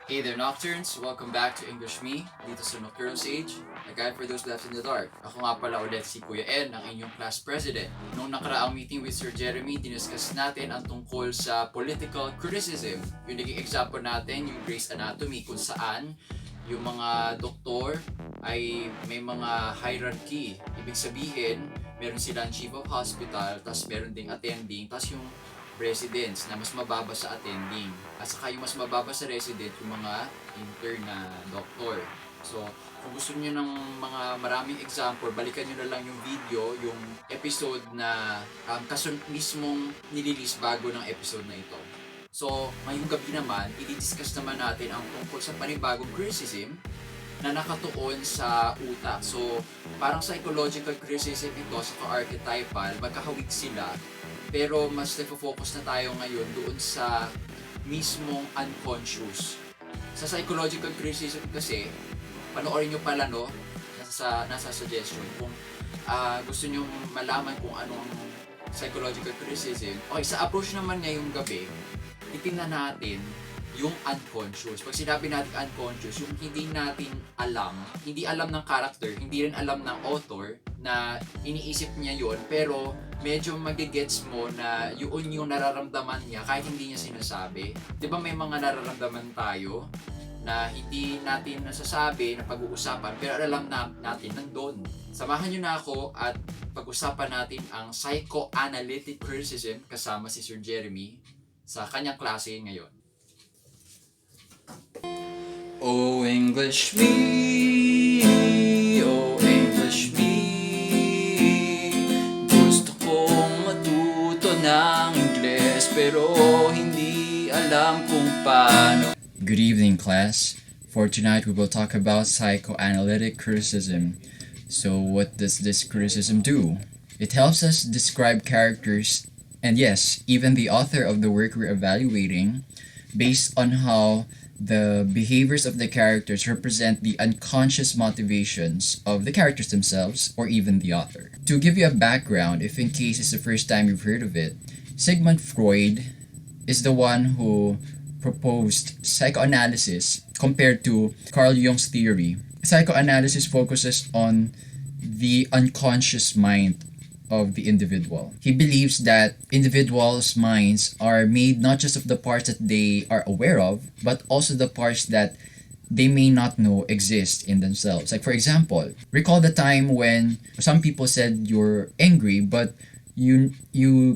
Hey there, Nocturnes! Welcome back to English Me, dito sa Nocturnal Age, a guide for those left in the dark. Ako nga pala ulit si Kuya N, ang inyong class president. Noong nakaraang meeting with Sir Jeremy, diniscuss natin ang tungkol sa political criticism. Yung naging example natin, yung Grey's Anatomy, kung saan yung mga doktor ay may mga hierarchy. Ibig sabihin, meron silang chief of hospital, tapos meron ding attending, tapos yung residents na mas mababa sa attending. At saka yung mas mababa sa resident, yung mga intern na doctor. So, kung gusto niyo ng mga maraming example, balikan niyo na lang yung video, yung episode na mismong nililis bago ng episode na ito. So, ngayong gabi naman, i-discuss naman natin ang tungkol sa panibagong criticism na nakatuon sa utak. So, parang psychological criticism ito sa archetypal, magkahawig sila, pero mas nagfo-focus na tayo ngayon doon sa mismong unconscious. Sa psychological criticism kasi, panoorin nyo pala nasa suggestion kung gusto nyo malaman kung anong psychological criticism. Okay, sa approach naman ngayong gabi, titingnan natin yung unconscious. Pag sinabi natin unconscious, yung hindi alam ng character, hindi rin alam ng author na iniisip niya yon, pero medyo magigets mo na yun yung nararamdaman niya kahit hindi niya sinasabi. Di ba may mga nararamdaman tayo na hindi natin nasasabi na pag-uusapan pero alam natin nandun. Samahan niyo na ako at pag-usapan natin ang psychoanalytic criticism kasama si Sir Jeremy sa kanyang klase ngayon. Oh English me, oh English me, gusto kong matuto ng Ingles pero hindi alam kung paano. Good evening, class. For tonight we will talk about psychoanalytic criticism. So what does this criticism do? It helps us describe characters and yes, even the author of the work we're evaluating based on how the behaviors of the characters represent the unconscious motivations of the characters themselves or even the author. To give you a background, if in case it's the first time you've heard of it, Sigmund Freud is the one who proposed psychoanalysis compared to Carl Jung's theory. Psychoanalysis focuses on the unconscious mind of the individual. He believes that individuals' minds are made not just of the parts that they are aware of, but also the parts that they may not know exist in themselves. Like for example, recall the time when some people said you're angry, but you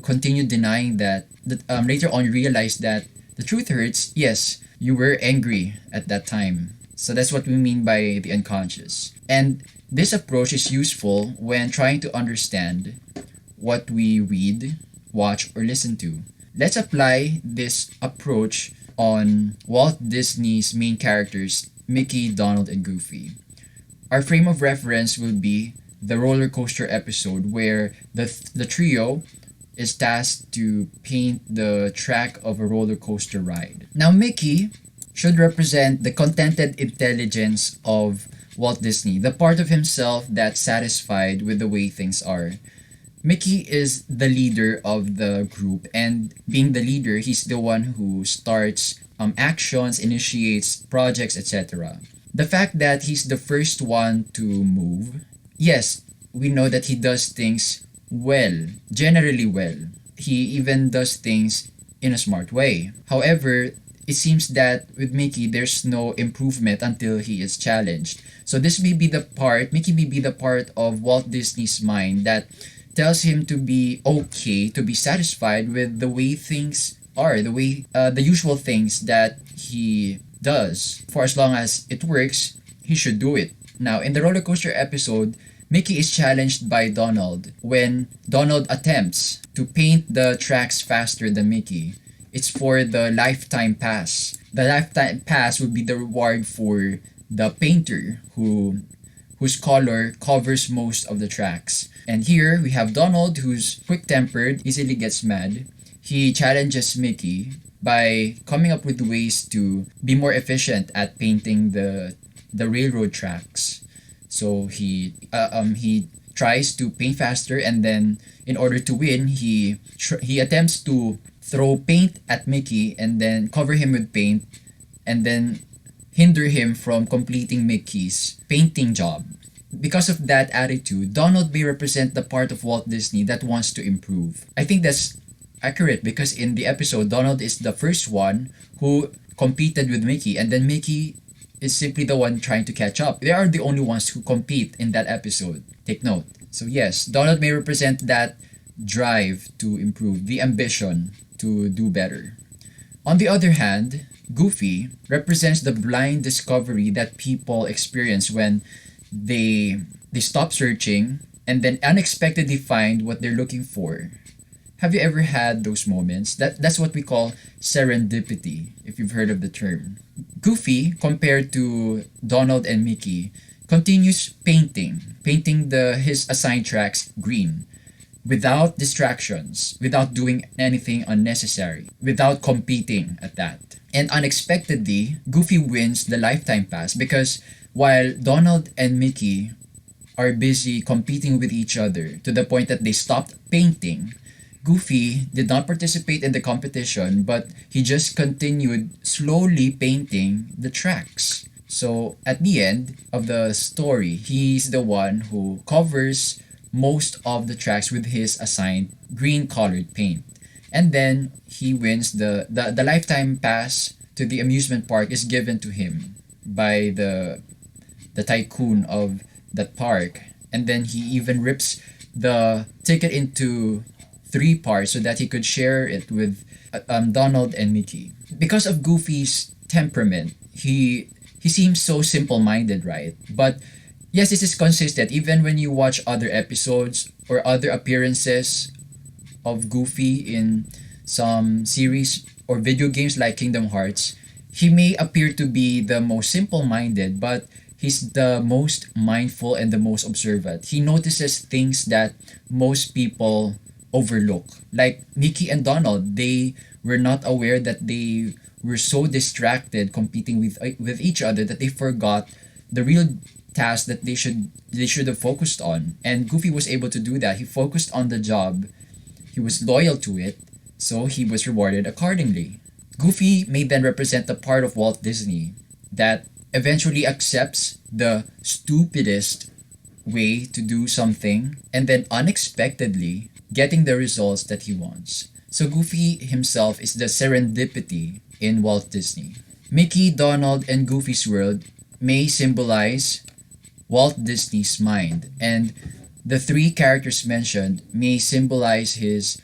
continue denying that. Later on, you realize that the truth hurts. Yes, you were angry at that time. So that's what we mean by the unconscious. And this approach is useful when trying to understand what we read, watch, or listen to. Let's apply this approach on Walt Disney's main characters, Mickey, Donald, and Goofy. Our frame of reference will be the roller coaster episode where the trio is tasked to paint the track of a roller coaster ride. Now, Mickey should represent the contented intelligence of Walt Disney, the part of himself that's satisfied with the way things are. Mickey is the leader of the group, and being the leader, he's the one who starts actions, initiates projects, etc. The fact that he's the first one to move, yes, we know that he does things well, generally well. He even does things in a smart way. However, it seems that with Mickey, there's no improvement until he is challenged. So this may be the part, Mickey may be the part of Walt Disney's mind that tells him to be okay, to be satisfied with the way things are, the usual things that he does. For as long as it works, he should do it. Now, in the roller coaster episode, Mickey is challenged by Donald when Donald attempts to paint the tracks faster than Mickey. It's for the lifetime pass. The lifetime pass would be the reward for the painter whose color covers most of the tracks. And here we have Donald, who's quick-tempered, easily gets mad. He challenges Mickey by coming up with ways to be more efficient at painting the railroad tracks. So he tries to paint faster, and then in order to win, he attempts to throw paint at Mickey and then cover him with paint, and then hinder him from completing Mickey's painting job. Because of that attitude, Donald may represent the part of Walt Disney that wants to improve. I think that's accurate because in the episode, Donald is the first one who competed with Mickey, and then Mickey is simply the one trying to catch up. They are the only ones who compete in that episode. Take note. So yes, Donald may represent that drive to improve, the ambition to do better. On the other hand, Goofy represents the blind discovery that people experience when they stop searching and then unexpectedly find what they're looking for. Have you ever had those moments? That's what we call serendipity, if you've heard of the term. Goofy, compared to Donald and Mickey, continues painting his assigned tracks green, without distractions, without doing anything unnecessary, without competing at that. And unexpectedly, Goofy wins the lifetime pass because while Donald and Mickey are busy competing with each other to the point that they stopped painting, Goofy did not participate in the competition, but he just continued slowly painting the tracks. So at the end of the story, he's the one who covers most of the tracks with his assigned green colored paint. And then he wins the lifetime pass to the amusement park is given to him by the tycoon of that park. And then he even rips the ticket into three parts so that he could share it with Donald and Mickey. Because of Goofy's temperament, he seems so simple-minded, right? But yes, this is consistent even when you watch other episodes or other appearances of Goofy in some series or video games like Kingdom Hearts. He may appear to be the most simple-minded, but he's the most mindful and the most observant. He notices things that most people overlook. Like Mickey and Donald, they were not aware that they were so distracted competing with each other that they forgot the real task that they should have focused on. And Goofy was able to do that. He focused on the job. He was loyal to it, so he was rewarded accordingly. Goofy may then represent the part of Walt Disney that eventually accepts the stupidest way to do something and then unexpectedly getting the results that he wants. So Goofy himself is the serendipity in Walt Disney. Mickey, Donald, and Goofy's world may symbolize Walt Disney's mind, and the three characters mentioned may symbolize his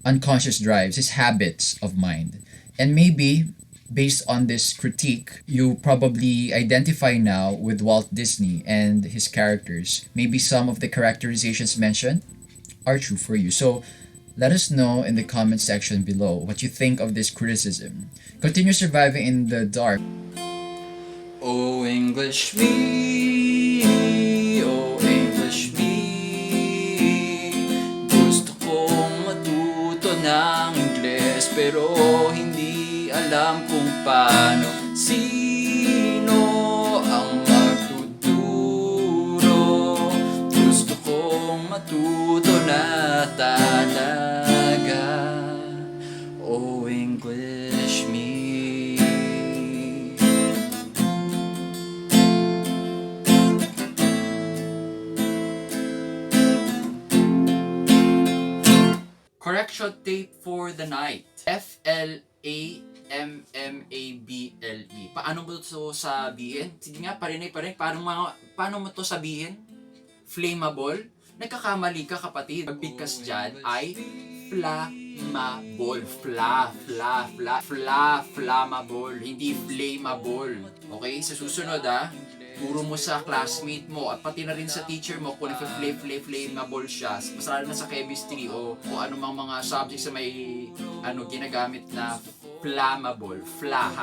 unconscious drives, his habits of mind. And maybe, based on this critique, you probably identify now with Walt Disney and his characters. Maybe some of the characterizations mentioned are true for you. So let us know in the comment section below what you think of this criticism. Continue surviving in the dark. Oh English me, oh English me, gusto kong matuto ng Ingles pero hindi alam kung paano. Sino ang magtuturo? Gusto kong matuto na talaga. Oh English me. Correction tape for the night. F-L-A-M-M-A-B-L-E. Paano mo to sabihin? Sige nga, parinig. Paano mo to sabihin? Flammable? Nagkakamali ka, kapatid. Magbigkas dyan ay flammable. Flammable. Hindi flammable. Okay? Sa susunod turo mo sa classmate mo at pati na rin sa teacher mo kung flammable siya. Basta na sa chemistry o anumang mga subjects sa may ginagamit na flammable. Fla.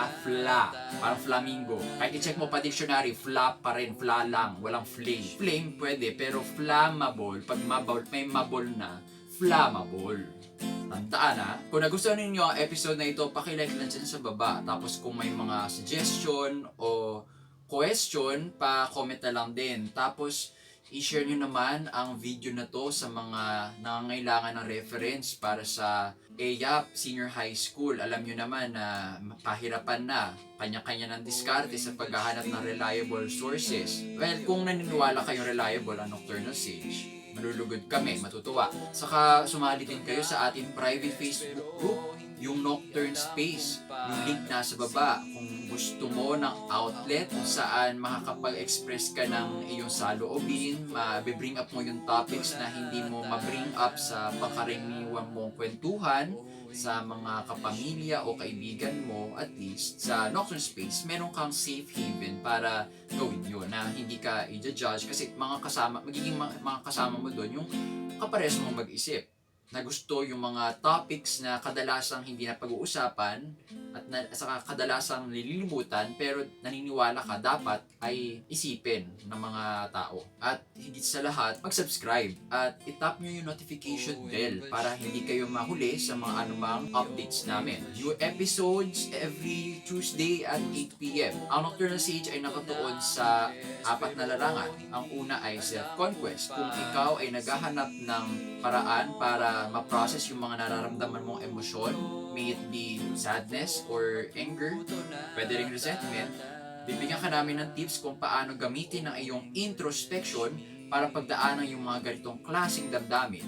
Parang flamingo. Kahit i-check mo pa dictionary, fla pa rin, fla lang. Walang flame. Flame pwede, pero flammable, pag may mabol na, flammable. Tandaan kung nagustuhan ninyo ang episode na ito, paki-like lang dyan sa baba. Tapos kung may mga suggestion o question, pa-comment na lang din. Tapos, I-share nyo naman ang video na to sa mga nangangailangan ng reference para sa EYAP Senior High School. Alam nyo naman na pahirapan na, kanya-kanya ng diskarte sa paghahanap ng reliable sources. Well, kung naniniwala kayo reliable ang Nocturnal Sage, malulugod kami, matutuwa. Saka sumali din kayo sa ating private Facebook group, yung Nocturne Space. Yung link nasa baba. Kung gusto mo ng outlet kung saan makakapag-express ka ng iyong saloobin, ma-bring up mo yung topics na hindi mo ma-bring up sa pangkaraniwang mong kwentuhan, sa mga kapamilya o kaibigan mo, at least sa Nocturne Space, meron kang safe haven para gawin yun, na hindi ka i-judge kasi magiging mga kasama mo doon yung kapares mong mag-isip na gusto yung mga topics na kadalasang hindi na pag-uusapan at saka kadalasang nililimutan pero naniniwala ka dapat ay isipin ng mga tao. At higit sa lahat, mag-subscribe at itap nyo yung notification bell para hindi kayo mahuli sa mga anumang updates namin. New episodes every Tuesday at 8 p.m. Ang Nocturnal Sage ay nakatuon sa 4 na larangan. Ang una ay self-conquest. Kung ikaw ay naghahanap ng paraan para ma-process yung mga nararamdaman mong emosyon, may it be sadness or anger, pwede ring resentment, bibigyan ka namin ng tips kung paano gamitin ang iyong introspection para pagdaanan yung mga ganitong klaseng damdamin.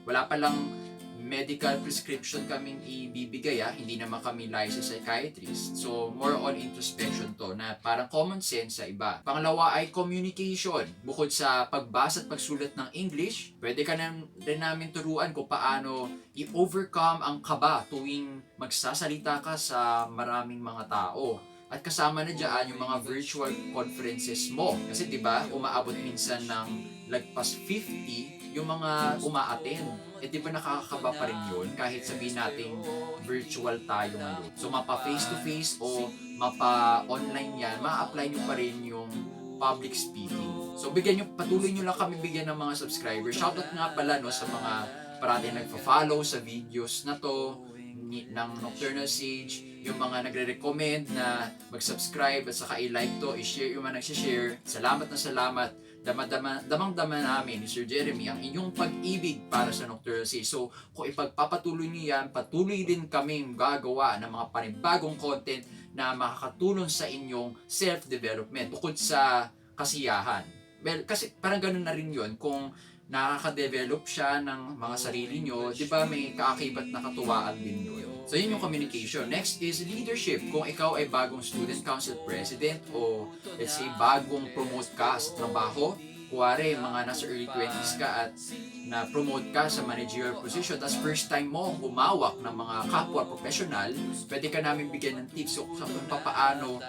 Wala palang medical prescription kaming ibibigay, hindi naman kami licensed psychiatrist. So, more on introspection to na parang common sense sa iba. Pangalawa ay communication. Bukod sa pagbasa at pagsulat ng English, pwede ka rin namin turuan kung paano i-overcome ang kaba tuwing magsasalita ka sa maraming mga tao. At kasama na dyan yung mga virtual conferences mo. Kasi 'di ba, umaabot minsan ng lagpas 50 yung mga uma-attend. Di ba nakakakaba pa rin yun kahit sabihin nating virtual tayo ngayon. So mapa face-to-face o mapa online yan, ma-apply nyo pa rin yung public speaking. So patuloy nyo lang kami bigyan ng mga subscribers. Shoutout nga pala sa mga parati nagfa-follow sa videos na to ng Nocturnal Sage, yung mga nagre-recommend na mag-subscribe at saka i-like to, i-share yung mga nagsishare. Salamat na salamat. Damang-dama namin ni Sir Jeremy ang inyong pag-ibig para sa Nocturnal Sage. So, kung ipagpapatuloy niyo yan, patuloy din kaming gagawa ng mga panibagong content na makakatulong sa inyong self-development bukod sa kasiyahan. Well, kasi parang ganun na rin yun kung nakaka-develop siya ng mga sarili nyo, di ba may kaakibat na katuwaan din yun. So yun yung communication. Next is leadership. Kung ikaw ay bagong student council president o let's say bagong promote ka sa trabaho, kuwari mga nasa early 20s ka at na-promote ka sa managerial position, tapos first time mo humawak ng mga kapwa professional, pwede ka namin bigyan ng tips kung paano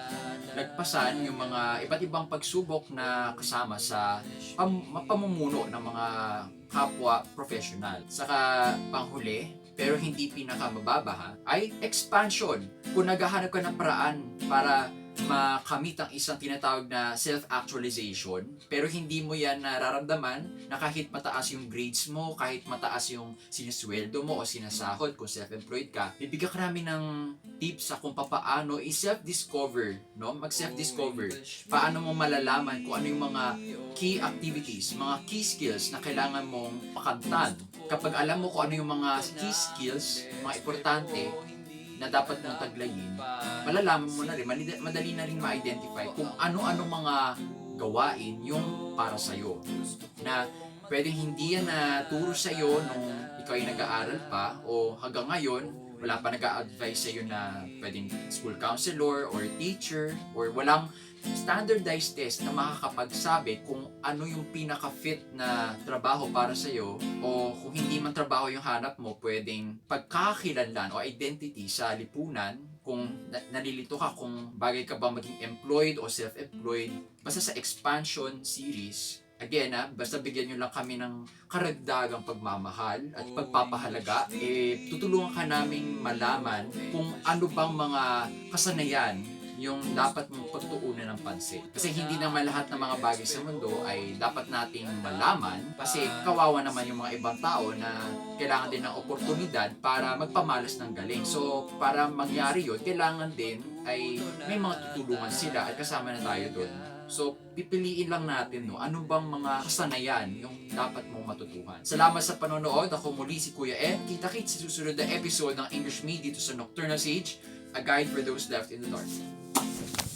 lagpasan yung mga iba't ibang pagsubok na kasama sa pamumuno ng mga kapwa professional. Saka panghuli, pero hindi pinakamababa ay expansion. Kung naghahanap ka ng paraan para makamit ang isang tinatawag na self-actualization, pero hindi mo yan nararamdaman na kahit mataas yung grades mo, kahit mataas yung sinisweldo mo o sinasahod kung self-employed ka, bibigyan ka namin ng tips sa kung paano i-self-discover, no? Mag-self-discover. Paano mo malalaman kung ano yung mga key activities, mga key skills na kailangan mong makamtan. Kapag alam mo kung ano yung mga key skills, mga importante, na dapat mong taglayin, malalaman mo na rin, madali na rin ma-identify kung ano-ano mga gawain yung para sa'yo. Na pwedeng hindi yan na turo sa'yo nung ikaw ay nag-aaral pa o hanggang ngayon, wala pa nag-a-advise sa'yo na pwedeng school counselor or teacher or walang standardized test na makakapagsabi kung ano yung pinaka-fit na trabaho para sa'yo o kung hindi man trabaho yung hanap mo, pwedeng pagkakakilanlan o identity sa lipunan kung nalilito ka kung bagay ka ba maging employed o self-employed. Basta sa expansion series, again basta bigyan nyo lang kami ng karagdagang pagmamahal at pagpapahalaga, tutulungan ka naming malaman kung ano bang mga kasanayan yung dapat mong pagtuunan ng pansin. Kasi hindi naman lahat ng mga bagay sa mundo ay dapat nating malaman kasi kawawa naman yung mga ibang tao na kailangan din ng oportunidad para magpamalas ng galing. So, para mangyari yun, kailangan din ay may mga tutulungan sila at kasama na tayo doon. So, pipiliin lang natin, ano bang mga kasanayan yung dapat mong matutuhan. Salamat sa panonood. Ako muli si Kuya Ed. Kita-kits sa susunod na episode ng English Me dito sa Nocturnal Sage, a guide for those left in the dark.